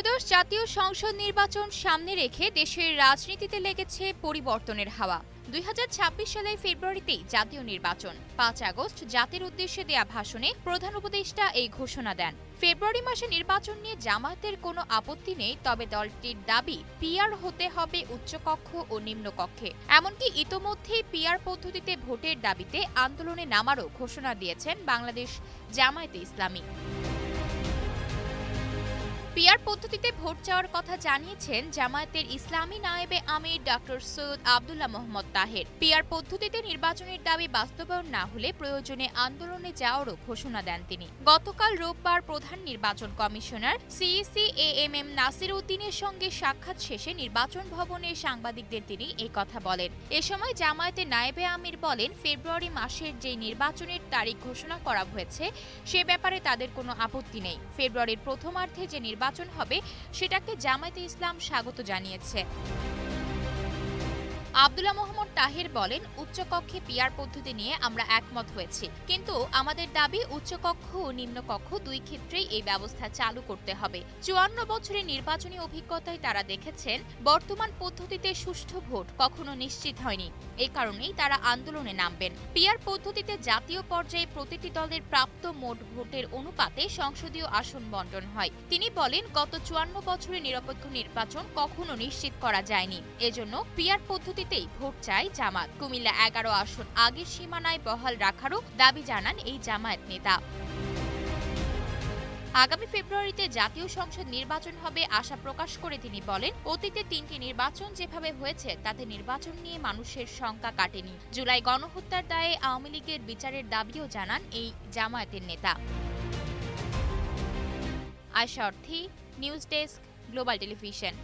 ত্রয়োদশ জাতীয় সংসদ নির্বাচন সামনে রেখে দেশের রাজনীতিতে লেগেছে পরিবর্তনের হাওয়া। 2026 সালের ফেব্রুয়ারিতেই জাতীয় নির্বাচন। 5 আগস্ট জাতির উদ্দেশ্যে দেয়া ভাষণে প্রধান উপদেষ্টা এই ঘোষণা দেন। ফেব্রুয়ারি মাসে নির্বাচন নিয়ে জামায়াতের কোনো আপত্তি নেই, তবে দলটির দাবি পিআর হতে হবে উচ্চকক্ষ ও নিম্নকক্ষে। এমনকি ইতোমধ্যেই পিআর পদ্ধতিতে ভোটের দাবিতে আন্দোলনে নামারও ঘোষণা দিয়েছেন বাংলাদেশ জামায়াতে ইসলামী। পিআর পদ্ধতিতে ভোট চাওয়ার কথা জানিয়েছেন জামায়াতের ইসলামী নায়েবে আমির ডক্টর সৈয়দ আব্দুল্লাহ মোহাম্মদ তাহের। পিআর পদ্ধতিতে নির্বাচনের দাবি বাস্তবায়ন না হলে প্রয়োজনে আন্দোলনে যাওয়ারও ঘোষণা দেন তিনি। গতকাল রোববার প্রধান নির্বাচন কমিশনার সিইসি এএমএম নাসির উদ্দিনের সঙ্গে সাক্ষাৎ শেষে নির্বাচন ভবনে সাংবাদিকদের তিনি এই কথা বলেন। এ সময় জামায়াতের নায়েবে আমির বলেন, ফেব্রুয়ারি মাসের যে নির্বাচনের তারিখ ঘোষণা করা হয়েছে সে ব্যাপারে তাদের কোনো আপত্তি নেই। ফেব্রুয়ারির প্রথমার্ধে যে নির্বাচন হবে সেটাকে জামায়াতে ইসলাম স্বাগত জানিয়েছে। আব্দুল্লাহ মোহাম্মদ তাহের বলেন, উচ্চকক্ষে পিআর পদ্ধতি নিয়ে আমরা একমত হয়েছি, কিন্তু আমাদের দাবি উচ্চকক্ষ ও নিম্নকক্ষ দুই ক্ষেত্রেই এই ব্যবস্থা চালু করতে হবে। 54 বছরের নির্বাচনী অভিজ্ঞতায় তারা দেখেছেন বর্তমান পদ্ধতিতে সুষ্ঠু ভোট কখনো নিশ্চিত হয়নি। এই কারণেই তারা আন্দোলনে নামবেন। পিআর পদ্ধতিতে জাতীয় পর্যায়ে প্রতিটি দলের প্রাপ্ত মোট ভোটের অনুপাতে সংসদীয় আসন বণ্টন হয়। তিনি বলেন, গত 54 বছরের নিরপেক্ষ নির্বাচন কখনো নিশ্চিত করা যায়নি। এজন্য পিআর পদ্ধতি ভোট চাই জামাত। কুমিল্লা 11 আসন আগের সীমানায় বহাল রাখারও দাবি জানান এই জামায়াত নেতা। আগামী ফেব্রুয়ারিতে জাতীয় সংসদ নির্বাচন হবে আশা প্রকাশ করে তিনি বলেন, অতীতে 3টি নির্বাচন যেভাবে হয়েছে তাতে নির্বাচন নিয়ে মানুষের শঙ্কা কাটেনি। জুলাই গণহত্যার দায়ে আওয়ামী লীগের বিচারের দাবিও জানান এই জামায়াতের নেতা। আয়শা অর্থী, নিউজ ডেস্ক, গ্লোবাল টেলিভিশন।